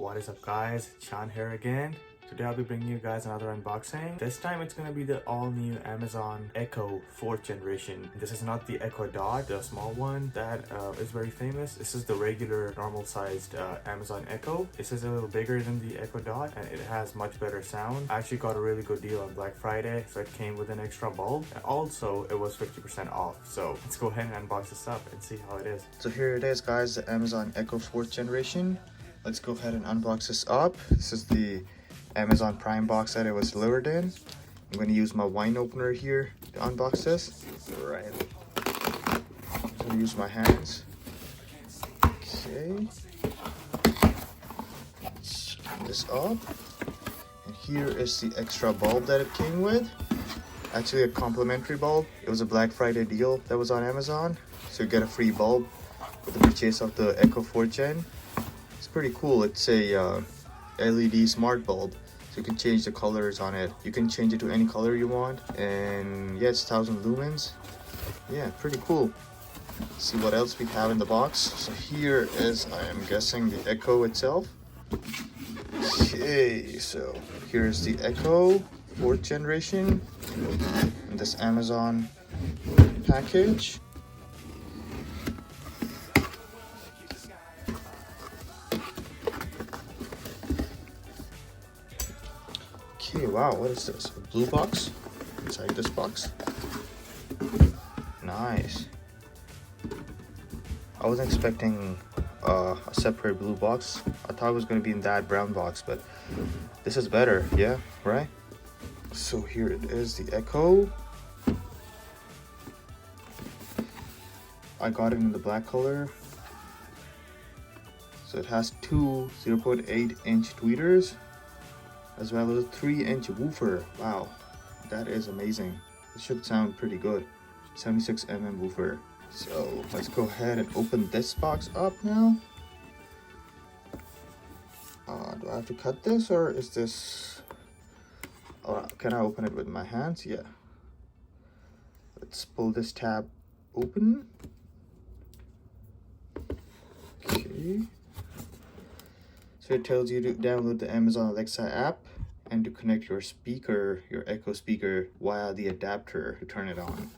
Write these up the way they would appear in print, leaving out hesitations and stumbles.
What is up guys, Chan here again. Today I'll be bringing you guys another unboxing. This time it's gonna be the all-new Amazon Echo 4th generation. This is not the Echo Dot, the small one that is very famous. This is the regular normal sized Amazon Echo. This is a little bigger than the Echo Dot and it has much better sound. I actually got a really good deal on Black Friday, so it came with an extra bulb. And also it was 50% off. So let's go ahead and unbox this up and see how it is. So here it is guys, the Amazon Echo 4th generation. Let's go ahead and unbox this up. This is the Amazon Prime box that it was delivered in. I'm going to use my wine opener here to unbox this. Alright. I'm going to use my hands. Okay. Let's open this up. And here is the extra bulb that it came with. Actually a complimentary bulb. It was a Black Friday deal that was on Amazon. So you get a free bulb with the purchase of the Echo 4th Gen. It's pretty cool. It's a LED smart bulb, so you can change the colors on it. You can change it to any color you want, and yeah, it's 1000 lumens. Yeah, pretty cool. Let's see what else we have in the box. So here is, I am guessing, the Echo itself. Okay, so here's the Echo 4th generation in this Amazon package. Okay, wow, what is this? A blue box inside this box. Nice. I wasn't expecting a separate blue box. I thought it was going to be in that brown box, but this is better. Yeah, right? So here it is, the Echo. I got it in the black color. So it has two 0.8 inch tweeters, as well as a 3-inch woofer. Wow, that is amazing. It should sound pretty good. 76mm woofer. So let's go ahead and open this box up now. Do I have to cut this, or is this... can I open it with my hands? Yeah. Let's pull this tab open. Okay. So it tells you to download the Amazon Alexa app and to connect your speaker, your Echo speaker, via the adapter to turn it on.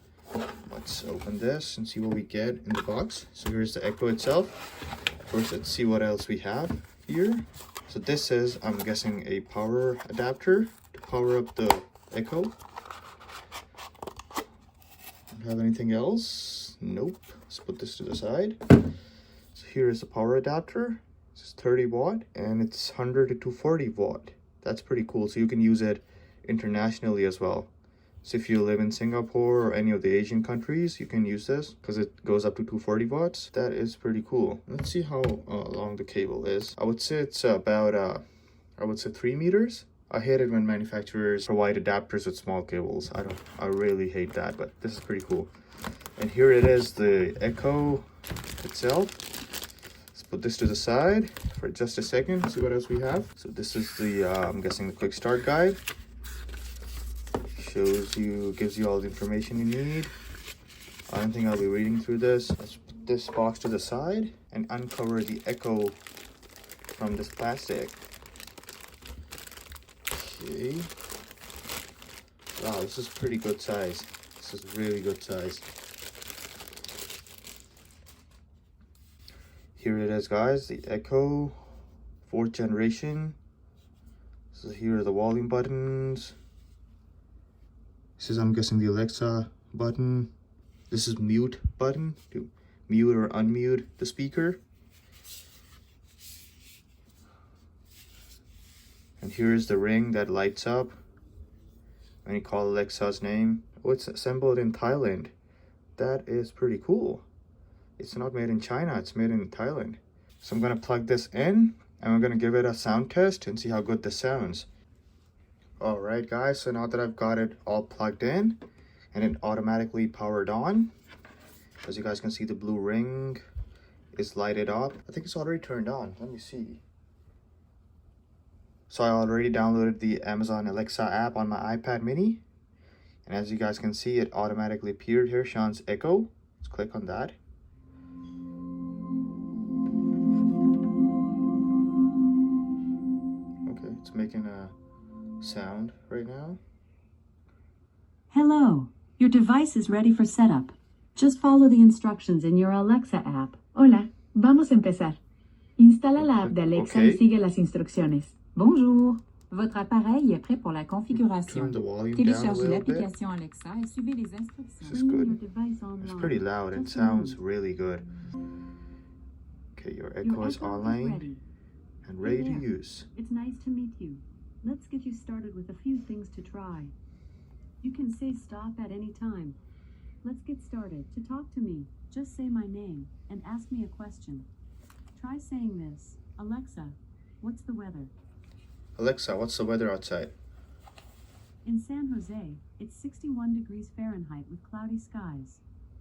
Let's open this and see what we get in the box. So here's the Echo itself. First, let's see what else we have here. So this is, I'm guessing, a power adapter to power up the Echo. Don't have anything else? Nope. Let's put this to the side. So here is the power adapter. It's 30 watt and it's 100 to 240 watt. That's pretty cool. So you can use it internationally as well. So if you live in Singapore or any of the Asian countries, you can use this because it goes up to 240 watts. That is pretty cool. Let's see how long the cable is. I would say it's about 3 meters. I hate it when manufacturers provide adapters with small cables. I really hate that, but this is pretty cool. And here it is, the Echo itself. Put this to the side for just a second, see what else we have. So this is the I'm guessing the quick start guide. Gives you all the information you need. I don't think I'll be reading through this. Let's put this box to the side and uncover the Echo from this plastic. Okay. Wow, this is pretty good size. This is really good size. Here it is guys, the Echo 4th generation. So here are the volume buttons. This is, I'm guessing, the Alexa button. This is mute button to mute or unmute the speaker. And here is the ring that lights up when you call Alexa's name. Oh, it's assembled in Thailand. That is pretty cool. It's not made in China, it's made in Thailand. So I'm gonna plug this in and I'm gonna give it a sound test and see how good this sounds. Alright guys, so now that I've got it all plugged in and it automatically powered on, as you guys can see, the blue ring is lighted up. I think it's already turned on. Let me see. So I already downloaded the Amazon Alexa app on my iPad mini. And as you guys can see, it automatically appeared here, Sean's Echo. Let's click on that. It's making a sound right now. Hello, your device is ready for setup. Just follow the instructions in your Alexa app. Hola, vamos a empezar. Instala la app de Alexa y sigue las instrucciones. Bonjour. Votre appareil est prêt pour la configuration. Turn the volume Téléchargez down a little bit. l'application Alexa et suivez les instructions. This is good. It's pretty loud. It sounds really good. Okay, your Echo is online and ready to use. It's nice to meet you. Let's get you started with a few things to try. You can say stop at any time. Let's get started. To talk to me, just say my name and ask me a question. Try saying this. Alexa, what's the weather? Alexa, what's the weather outside? In San Jose, it's 61 degrees Fahrenheit with cloudy skies.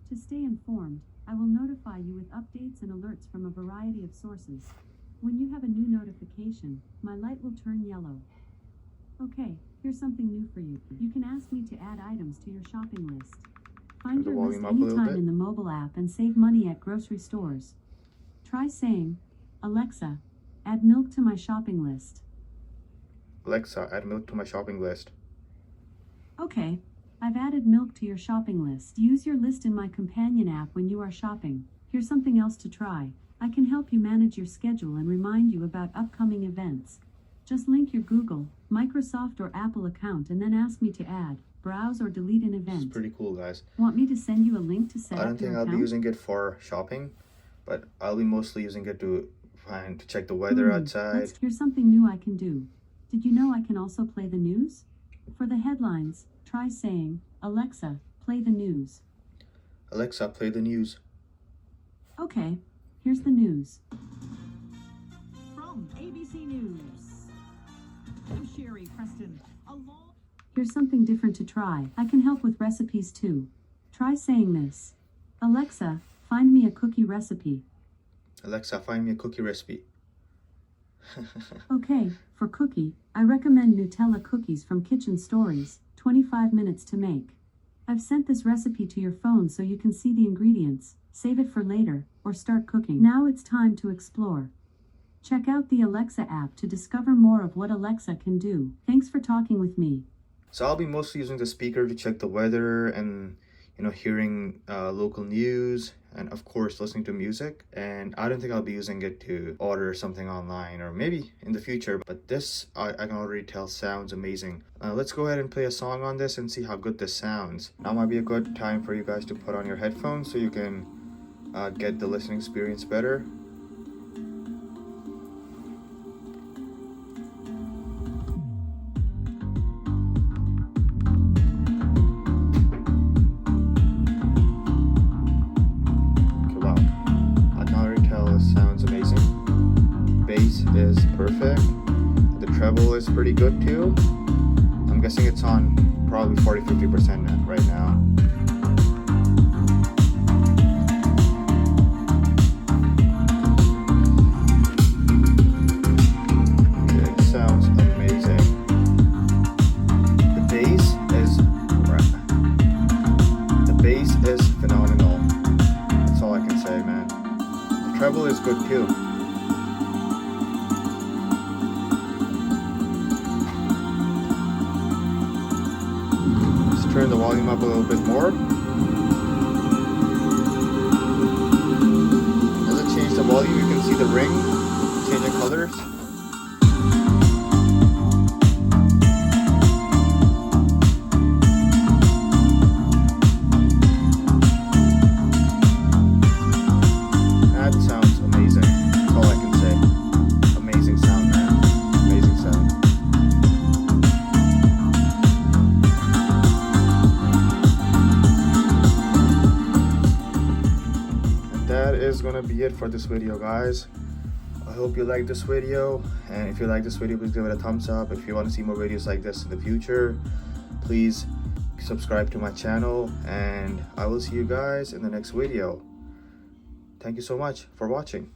To stay informed, I will notify you with updates and alerts from a variety of sources. When you have a new notification, my light will turn yellow. Okay, here's something new for you. You can ask me to add items to your shopping list. Find your list anytime in the mobile app and save money at grocery stores. Try saying, Alexa, add milk to my shopping list. Alexa, add milk to my shopping list. Okay, I've added milk to your shopping list. Use your list in my companion app when you are shopping. Here's something else to try. I can help you manage your schedule and remind you about upcoming events. Just link your Google, Microsoft, or Apple account and then ask me to add, browse, or delete an event. It's pretty cool, guys. Want me to send you a link to set up your account? I don't think I'll be using it for shopping, but I'll be mostly using it to check the weather outside. Here's something new I can do. Did you know I can also play the news? For the headlines, try saying, Alexa, play the news. Alexa, play the news. Okay, here's the news. From ABC News, I'm Sherry Preston. Here's something different to try. I can help with recipes too. Try saying this. Alexa, find me a cookie recipe. Alexa, find me a cookie recipe. Okay, for cookie, I recommend Nutella cookies from Kitchen Stories, 25 minutes to make. I've sent this recipe to your phone so you can see the ingredients, save it for later, or start cooking. Now it's time to explore. Check out the Alexa app to discover more of what Alexa can do. Thanks for talking with me. So I'll be mostly using the speaker to check the weather and, hearing local news and, of course, listening to music. And I don't think I'll be using it to order something online, or maybe in the future. But this, I can already tell, sounds amazing. Let's go ahead and play a song on this and see how good this sounds. Now might be a good time for you guys to put on your headphones so you can get the listening experience better. Is perfect. The treble is pretty good too. I'm guessing it's on probably 40-50% right now. It sounds amazing. The bass is phenomenal. That's all I can say, man. The treble is good too. Turn the volume up a little bit more. As I change the volume, you can see the ring changing colors. That sounds amazing. That's all I can say. Amazing sound, man. Amazing sound. That is gonna be it for this video, guys. I hope you liked this video, and if you like this video, please give it a thumbs up. If you want to see more videos like this in the future, please subscribe to my channel, and I will see you guys in the next video. Thank you so much for watching.